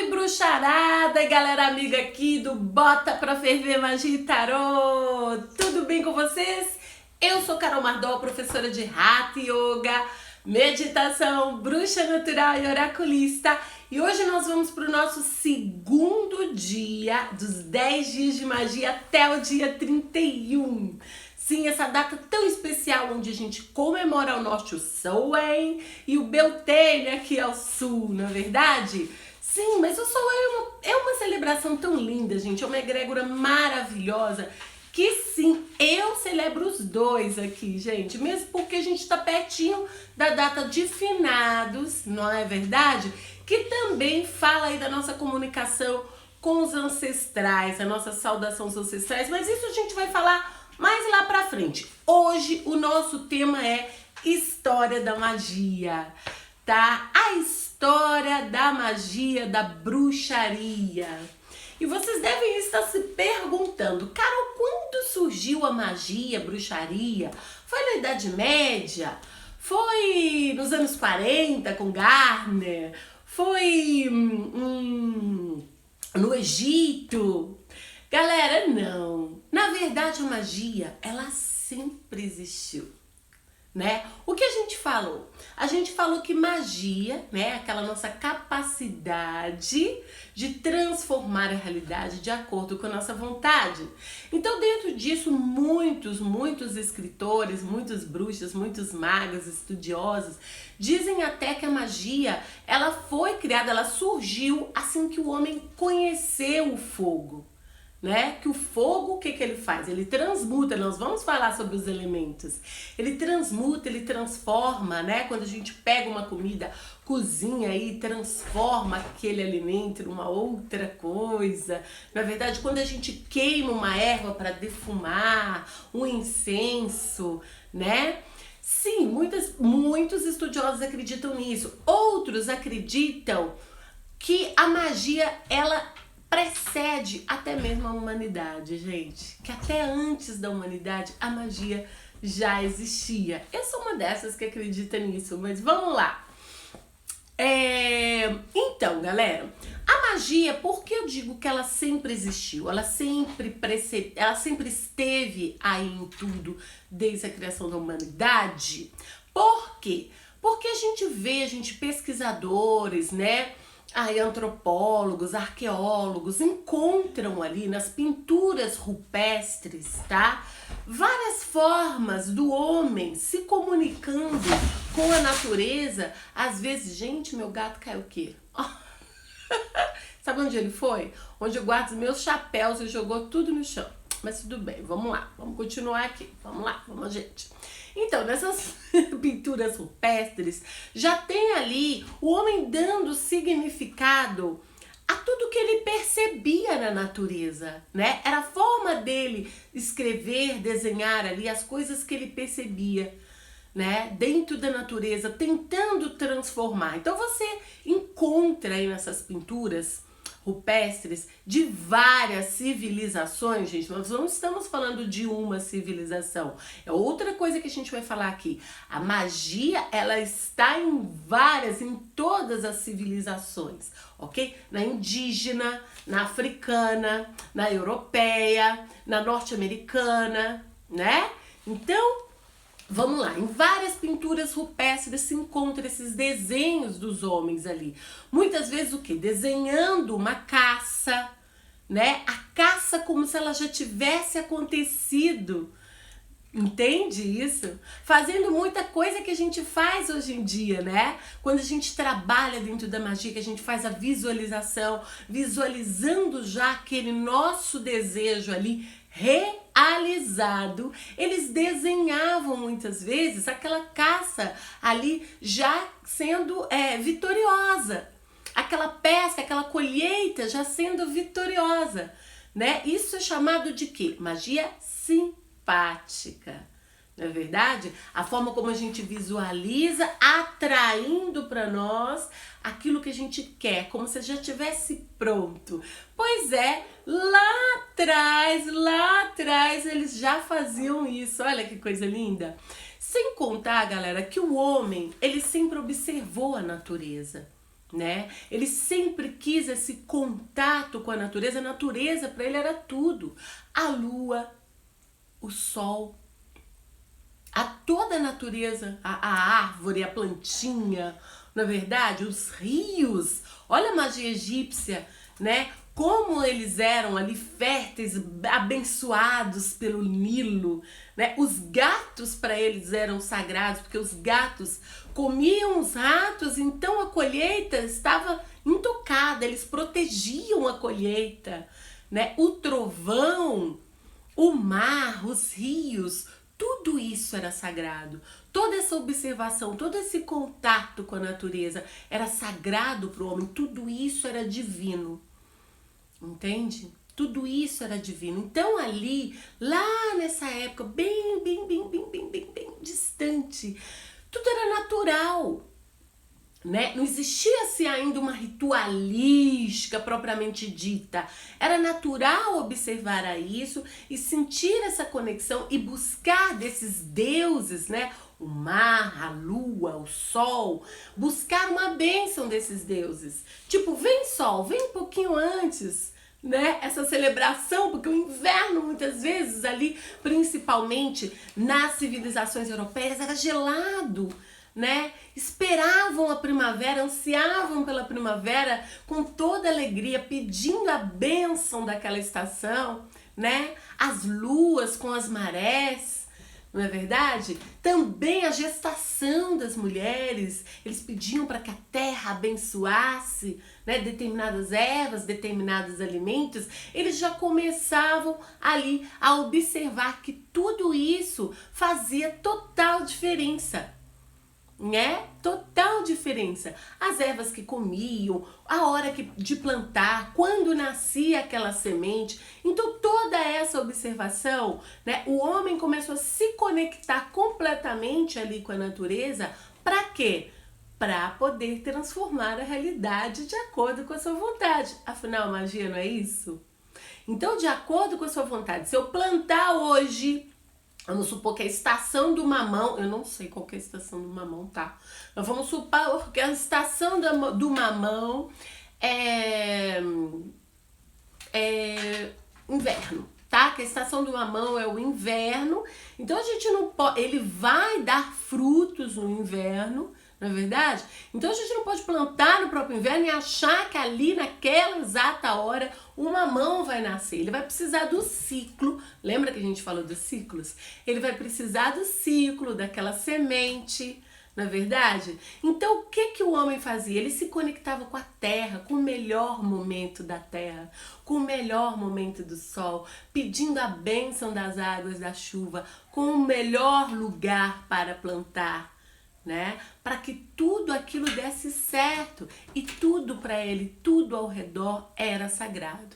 Salve bruxarada e galera amiga aqui do Bota Pra Ferver Magia e Tarô! Tudo bem com vocês? Eu sou Carol Mardol, professora de Hatha Yoga, meditação, bruxa natural e oraculista. E hoje nós vamos para o nosso segundo dia dos 10 dias de magia até o dia 31. Sim, essa data tão especial onde a gente comemora o nosso Samhain e o Beltane aqui ao sul, não é verdade? Sim, mas o Samhain é uma celebração tão linda, gente, é uma egrégora maravilhosa que sim, eu celebro os dois aqui, gente, mesmo porque a gente está pertinho da data de finados, não é verdade? Que também fala aí da nossa comunicação com os ancestrais, a nossa saudação aos ancestrais, mas isso a gente vai falar mais lá pra frente. Hoje o nosso tema é história da magia, tá? A história da magia, da bruxaria. E vocês devem estar se perguntando, Carol, quando surgiu a magia, a bruxaria? Foi na Idade Média? Foi nos anos 40 com Gardner? Foi no Egito? Galera, não. Na verdade, a magia, ela sempre existiu, né? O que a gente falou? A gente falou que magia, né, aquela nossa capacidade de transformar a realidade de acordo com a nossa vontade. Então, dentro disso, muitos escritores, muitos bruxos, muitos magos, estudiosos, dizem até que a magia, ela foi criada, ela surgiu assim que o homem conheceu o fogo. Né? Que o fogo, o que ele faz? Ele transmuta, nós vamos falar sobre os elementos. Ele transmuta, ele transforma, né? Quando a gente pega uma comida, cozinha e transforma aquele alimento numa outra coisa. Na verdade, quando a gente queima uma erva para defumar, um incenso, né? Sim, muitos estudiosos acreditam nisso. Outros acreditam que a magia, ela precede até mesmo a humanidade, gente. Que até antes da humanidade a magia já existia. Eu sou uma dessas que acredita nisso, mas vamos lá. Então, galera, a magia, por que eu digo que ela sempre existiu? Ela sempre esteve aí em tudo desde a criação da humanidade. Por quê? Porque a gente pesquisadores, né? Aí antropólogos, arqueólogos encontram ali nas pinturas rupestres, tá? Várias formas do homem se comunicando com a natureza. Às vezes, gente, meu gato caiu o quê? Sabe onde ele foi? Onde eu guardo os meus chapéus e jogou tudo no chão. Mas tudo bem, vamos lá, vamos continuar aqui. Vamos lá, gente. Então, nessas pinturas rupestres, já tem ali o homem dando significado a tudo que ele percebia na natureza, né? Era a forma dele escrever, desenhar ali as coisas que ele percebia, né? Dentro da natureza, tentando transformar. Então, você encontra aí nessas pinturas rupestres de várias civilizações, gente. Nós não estamos falando de uma civilização. É outra coisa que a gente vai falar aqui. A magia, ela está em todas as civilizações, ok? Na indígena, na africana, na europeia, na norte-americana, né? Então, vamos lá, em várias pinturas rupestres se encontram esses desenhos dos homens ali. Muitas vezes o quê? Desenhando uma caça, né? A caça como se ela já tivesse acontecido. Entende isso? Fazendo muita coisa que a gente faz hoje em dia, né? Quando a gente trabalha dentro da magia, que a gente faz a visualização, visualizando já aquele nosso desejo ali realizado, eles desenhavam muitas vezes aquela caça ali já sendo vitoriosa, aquela pesca, aquela colheita já sendo vitoriosa, né? Isso é chamado de quê? Magia simpática. Não é verdade? A forma como a gente visualiza, atraindo para nós aquilo que a gente quer, como se já estivesse pronto. Pois é, lá atrás eles já faziam isso. Olha que coisa linda. Sem contar, galera, que o homem, ele sempre observou a natureza. né? Ele sempre quis esse contato com a natureza para ele era tudo. A lua, o sol, toda a natureza, a árvore, a plantinha, na verdade, os rios. Olha a magia egípcia, né? Como eles eram ali férteis, abençoados pelo Nilo, né? Os gatos para eles eram sagrados, porque os gatos comiam os ratos, então a colheita estava intocada, eles protegiam a colheita, né? O trovão, o mar, os rios, tudo isso era sagrado. Toda essa observação, todo esse contato com a natureza era sagrado para o homem, tudo isso era divino. Entende? Tudo isso era divino. Então ali, lá nessa época, bem distante, tudo era natural, né? Não existia-se ainda uma ritualística propriamente dita. Era natural observar isso e sentir essa conexão e buscar desses deuses, né? O mar, a lua, o sol, buscar uma bênção desses deuses. Tipo, vem sol, vem um pouquinho antes, né? Essa celebração, porque o inverno muitas vezes ali, principalmente nas civilizações europeias, era gelado, né? Esperavam a primavera, ansiavam pela primavera com toda alegria, pedindo a bênção daquela estação, né? As luas com as marés, não é verdade? Também a gestação das mulheres, eles pediam para que a terra abençoasse, né, determinadas ervas, determinados alimentos. Eles já começavam ali a observar que tudo isso fazia total diferença, né? Total diferença. As ervas que comiam, a hora de plantar, quando nascia aquela semente. Então toda essa observação, né? O homem começou a se conectar completamente ali com a natureza. Para quê? Para poder transformar a realidade de acordo com a sua vontade. Afinal, a magia não é isso? Então, de acordo com a sua vontade, se eu plantar hoje, vamos supor que a estação do mamão, eu não sei qual que é a estação do mamão, tá? Mas vamos supor que a estação do mamão é inverno, tá? Que a estação do mamão é o inverno. Então a gente não pode, ele vai dar frutos no inverno, não é verdade? Então a gente não pode plantar no próprio inverno e achar que ali naquela exata hora o mamão vai nascer. Ele vai precisar do ciclo. Lembra que a gente falou dos ciclos? Ele vai precisar do ciclo, daquela semente, não é verdade? Então o que o homem fazia? Ele se conectava com a terra, com o melhor momento da terra, com o melhor momento do sol, pedindo a bênção das águas da chuva, com o melhor lugar para plantar, né? Para que tudo aquilo desse certo e tudo para ele, tudo ao redor era sagrado.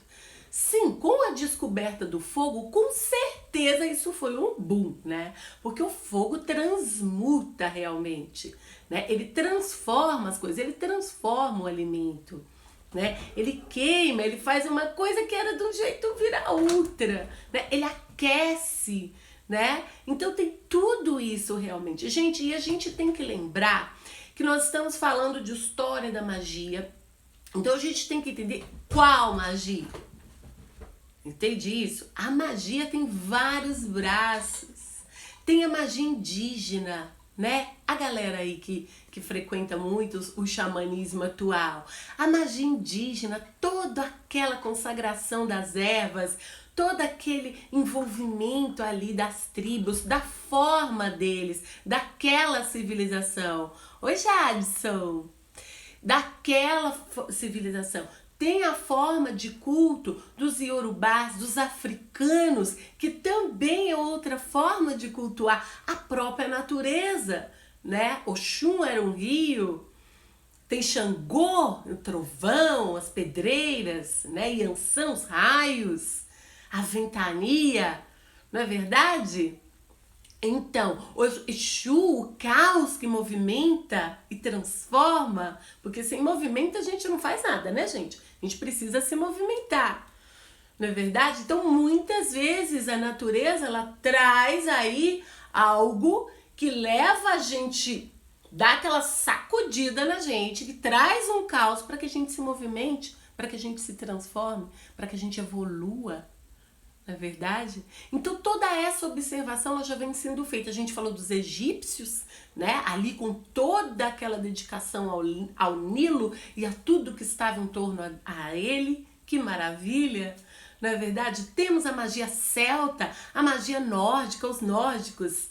Sim, com a descoberta do fogo, com certeza isso foi um boom, né? Porque o fogo transmuta realmente, né? Ele transforma as coisas, ele transforma o alimento, né? Ele queima, ele faz uma coisa que era de um jeito virar outra, né? Ele aquece, né? Então tem tudo isso realmente. Gente, e a gente tem que lembrar que nós estamos falando de história da magia. Então a gente tem que entender qual magia. Entende isso? A magia tem vários braços. Tem a magia indígena, né? A galera aí que frequenta muito o xamanismo atual. A magia indígena, toda aquela consagração das ervas, todo aquele envolvimento ali das tribos, da forma deles, daquela civilização. Oi, Jadson! Daquela civilização. Tem a forma de culto dos iorubás, dos africanos, que também é outra forma de cultuar a própria natureza, né? Oxum era um rio, tem Xangô, o trovão, as pedreiras, né? Iansã, os raios, a ventania, não é verdade? Então, o Exu, o caos que movimenta e transforma, porque sem movimento a gente não faz nada, né, gente? A gente precisa se movimentar, não é verdade? Então, muitas vezes a natureza, ela traz aí algo que leva a gente dá aquela sacudida na gente, que traz um caos para que a gente se movimente, para que a gente se transforme, para que a gente evolua. Não é verdade? Então toda essa observação ela já vem sendo feita. A gente falou dos egípcios, né? Ali com toda aquela dedicação ao Nilo e a tudo que estava em torno a ele. Que maravilha! Não é verdade? Temos a magia celta, a magia nórdica, os nórdicos.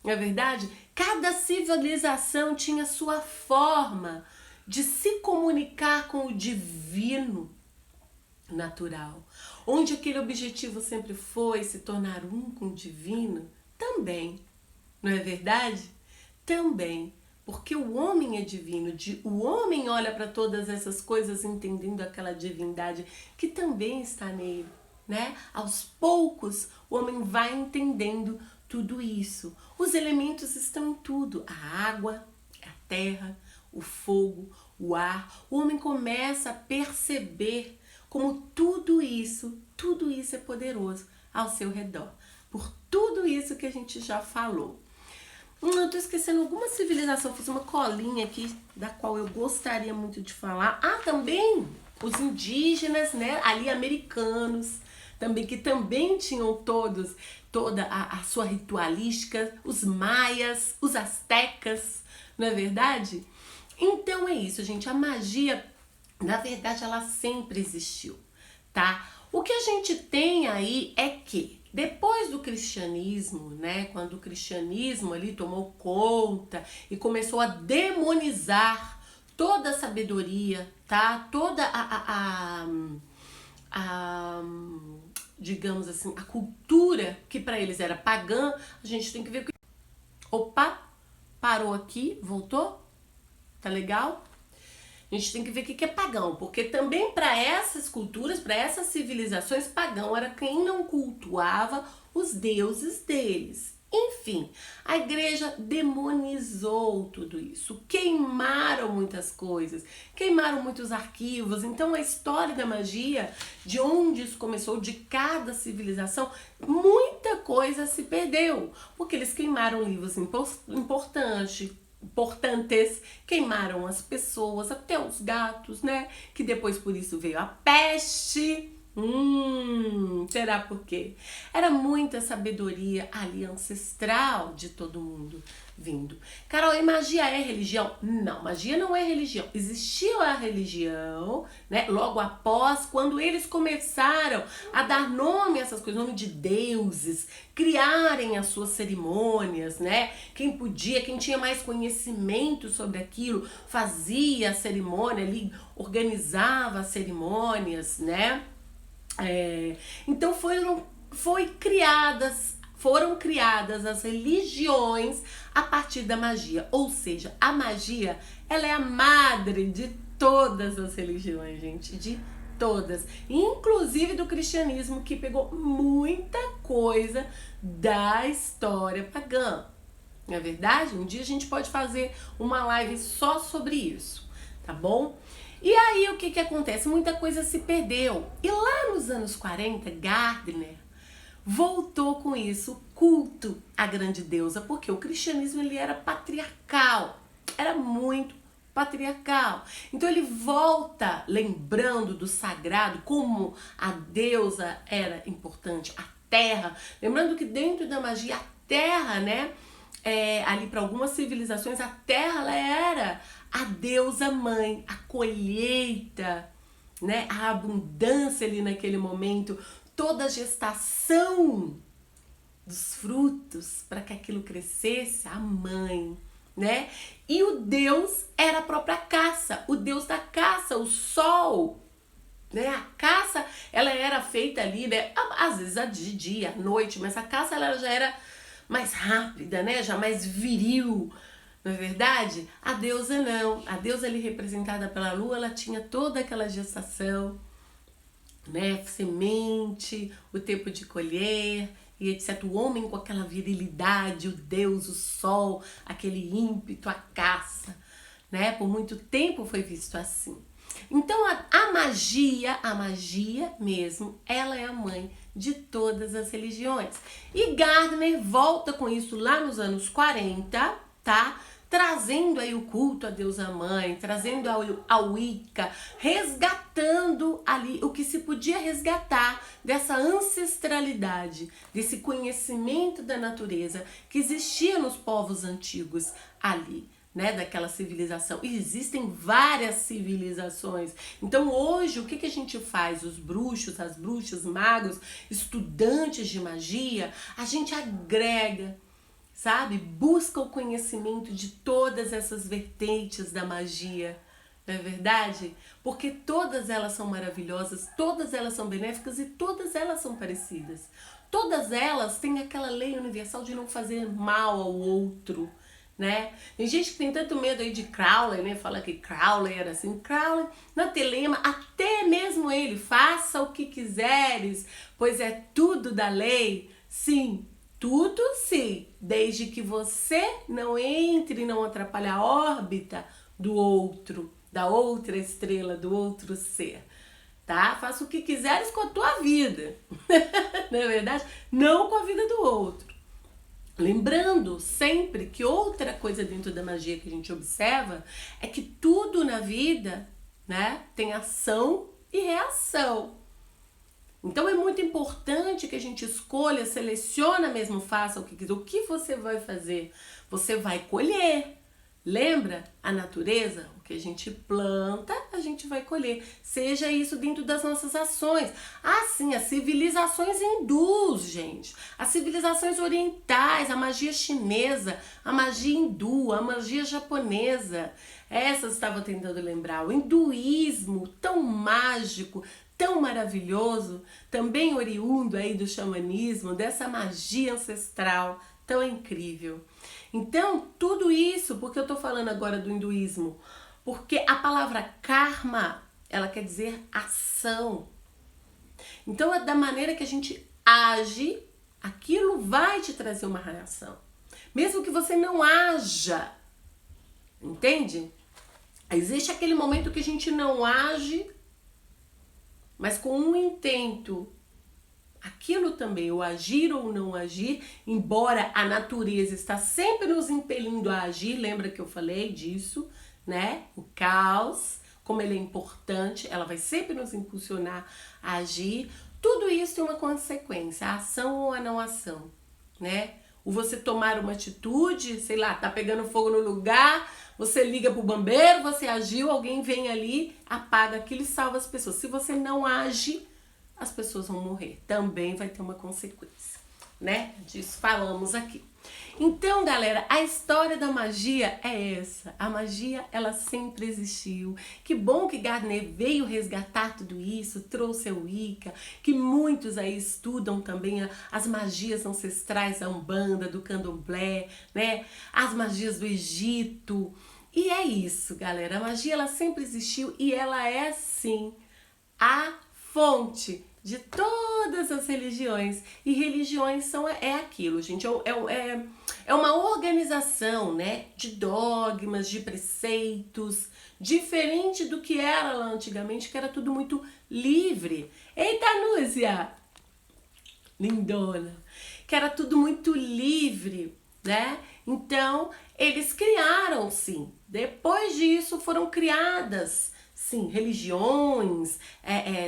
Não é verdade? Cada civilização tinha sua forma de se comunicar com o divino natural. Onde aquele objetivo sempre foi se tornar um com o divino, também, não é verdade? Também, porque o homem é divino, o homem olha para todas essas coisas entendendo aquela divindade que também está nele, né? Aos poucos, o homem vai entendendo tudo isso. Os elementos estão em tudo, a água, a terra, o fogo, o ar. O homem começa a perceber como tudo isso é poderoso ao seu redor. Por tudo isso que a gente já falou. Eu tô esquecendo alguma civilização, fiz uma colinha aqui da qual eu gostaria muito de falar. Ah, também os indígenas, né, ali americanos, também que também tinham toda a sua ritualística, os maias, os astecas, não é verdade? Então é isso, gente, a magia, na verdade, ela sempre existiu, tá? O que a gente tem aí é que depois do cristianismo, né, quando o cristianismo ali tomou conta e começou a demonizar toda a sabedoria, tá? Toda digamos assim, a cultura que para eles era pagã, a gente tem que ver que... Opa, parou aqui, voltou? Tá legal? A gente tem que ver o que é pagão, porque também para essas culturas, para essas civilizações, pagão era quem não cultuava os deuses deles. Enfim, a igreja demonizou tudo isso, queimaram muitas coisas, queimaram muitos arquivos. Então a história da magia, de onde isso começou, de cada civilização, muita coisa se perdeu, porque eles queimaram livros importantes, queimaram as pessoas, até os gatos, né? Que depois por isso veio a peste. Será por quê? Era muita sabedoria ali ancestral de todo mundo vindo. Carol, e magia é religião? Não, magia não é religião. Existiu a religião, né? Logo após, quando eles começaram a dar nome a essas coisas, nome de deuses, criarem as suas cerimônias, né? Quem podia, quem tinha mais conhecimento sobre aquilo, fazia a cerimônia ali, organizava as cerimônias, né? Então foram criadas as religiões a partir da magia. Ou seja, a magia, ela é a madre de todas as religiões, gente, de todas, inclusive do cristianismo, que pegou muita coisa da história pagã. Não é verdade? Um dia a gente pode fazer uma live só sobre isso, tá bom? E aí o que acontece? Muita coisa se perdeu. E lá nos anos 40, Gardner voltou com isso, o culto à grande deusa, porque o cristianismo ele era patriarcal, era muito patriarcal. Então ele volta lembrando do sagrado, como a deusa era importante, a terra. Lembrando que dentro da magia, a terra, né? Ali para algumas civilizações, a terra ela era a deusa mãe, a colheita, né? A abundância ali naquele momento, toda a gestação dos frutos para que aquilo crescesse, a mãe, né? E o deus era a própria caça, o deus da caça, o sol, né? A caça, ela era feita ali, né? Às vezes de dia, à noite, mas a caça ela já era mais rápida, né? Já mais viril, não é verdade? A deusa não. A deusa ali representada pela lua, ela tinha toda aquela gestação, né? Semente, o tempo de colher e etc. O homem com aquela virilidade, o deus, o sol, aquele ímpeto, a caça, né? Por muito tempo foi visto assim. Então a magia mesmo, ela é a mãe de todas as religiões. E Gardner volta com isso lá nos anos 40, tá? trazendo aí o culto à deusa mãe, trazendo a Wicca, resgatando ali o que se podia resgatar dessa ancestralidade, desse conhecimento da natureza que existia nos povos antigos ali, né, daquela civilização. E existem várias civilizações. Então hoje o que a gente faz? Os bruxos, as bruxas, magos, estudantes de magia, a gente agrega, sabe? Busca o conhecimento de todas essas vertentes da magia, não é verdade? Porque todas elas são maravilhosas, todas elas são benéficas e todas elas são parecidas. Todas elas têm aquela lei universal de não fazer mal ao outro, né? Tem gente que tem tanto medo aí de Crowley, né? Fala que Crowley era assim. Crowley, na telema, até mesmo ele, faça o que quiseres, pois é tudo da lei. Sim, tudo sim, desde que você não entre e não atrapalhe a órbita do outro, da outra estrela, do outro ser, tá? Faça o que quiseres com a tua vida, não é verdade? Não com a vida do outro. Lembrando sempre que outra coisa dentro da magia que a gente observa é que tudo na vida, né, tem ação e reação. Então é muito importante que a gente escolha, seleciona mesmo, faça o que quiser. O que você vai fazer? Você vai colher. Lembra? A natureza, o que a gente planta, a gente vai colher. Seja isso dentro das nossas ações. Ah, sim, as civilizações hindus, gente. As civilizações orientais, a magia chinesa, a magia hindu, a magia japonesa. Essas estava tentando lembrar. O hinduísmo, tão mágico, tão maravilhoso, também oriundo aí do xamanismo, dessa magia ancestral tão incrível. Então, tudo isso, porque eu tô falando agora do hinduísmo? Porque a palavra karma, ela quer dizer ação. Então, é da maneira que a gente age, aquilo vai te trazer uma reação. Mesmo que você não haja, entende? Existe aquele momento que a gente não age, mas com um intento. Aquilo também, o agir ou não agir, embora a natureza está sempre nos impelindo a agir, lembra que eu falei disso, né? O caos, como ele é importante, ela vai sempre nos impulsionar a agir. Tudo isso tem uma consequência, a ação ou a não ação, né? O você tomar uma atitude, sei lá, tá pegando fogo no lugar, você liga pro bombeiro, você agiu, alguém vem ali, apaga aquilo e salva as pessoas. Se você não age, as pessoas vão morrer. Também vai ter uma consequência, né? Disso falamos aqui. Então, galera, a história da magia é essa. A magia, ela sempre existiu. Que bom que Gardner veio resgatar tudo isso, trouxe a Wicca, que muitos aí estudam também as magias ancestrais da Umbanda, do Candomblé, né? As magias do Egito. E é isso, galera. A magia, ela sempre existiu e ela é, sim, a fonte de todas as religiões. E religiões é aquilo, gente. É uma organização, né, de dogmas, de preceitos, diferente do que era lá antigamente, que era tudo muito livre. Eita, Núzia! Lindona! Que era tudo muito livre, né? Então, eles criaram, sim. Depois disso, foram criadas, sim, religiões,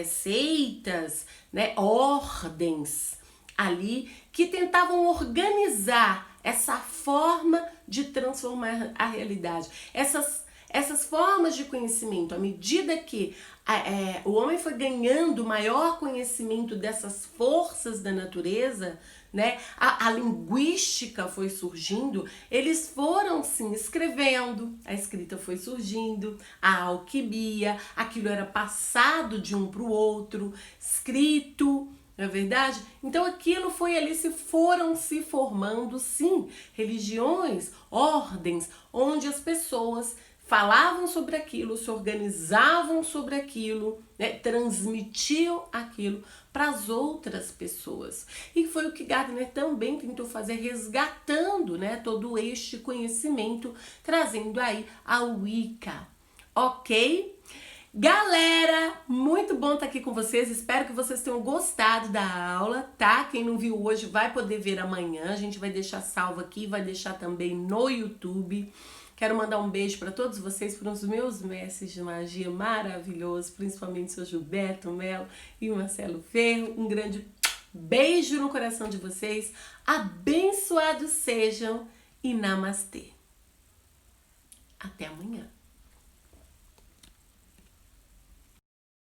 seitas, né, ordens ali que tentavam organizar essa forma de transformar a realidade. Essas formas de conhecimento, à medida que o homem foi ganhando maior conhecimento dessas forças da natureza, né, a linguística foi surgindo, eles foram sim escrevendo, a escrita foi surgindo, a alquimia, aquilo era passado de um para o outro, escrito, não é verdade? Então aquilo foi ali, foram se formando sim religiões, ordens, onde as pessoas falavam sobre aquilo, se organizavam sobre aquilo, né, transmitiam aquilo para as outras pessoas. E foi o que Gardner também tentou fazer, resgatando, né, todo este conhecimento, trazendo aí a Wicca, ok? Galera, muito bom estar aqui com vocês, espero que vocês tenham gostado da aula, tá? Quem não viu hoje vai poder ver amanhã, a gente vai deixar salvo aqui, vai deixar também no YouTube. Quero mandar um beijo para todos vocês, para os meus mestres de magia maravilhosos, principalmente o seu Gilberto Melo e o Marcelo Ferro. Um grande beijo no coração de vocês. Abençoados sejam e namastê. Até amanhã.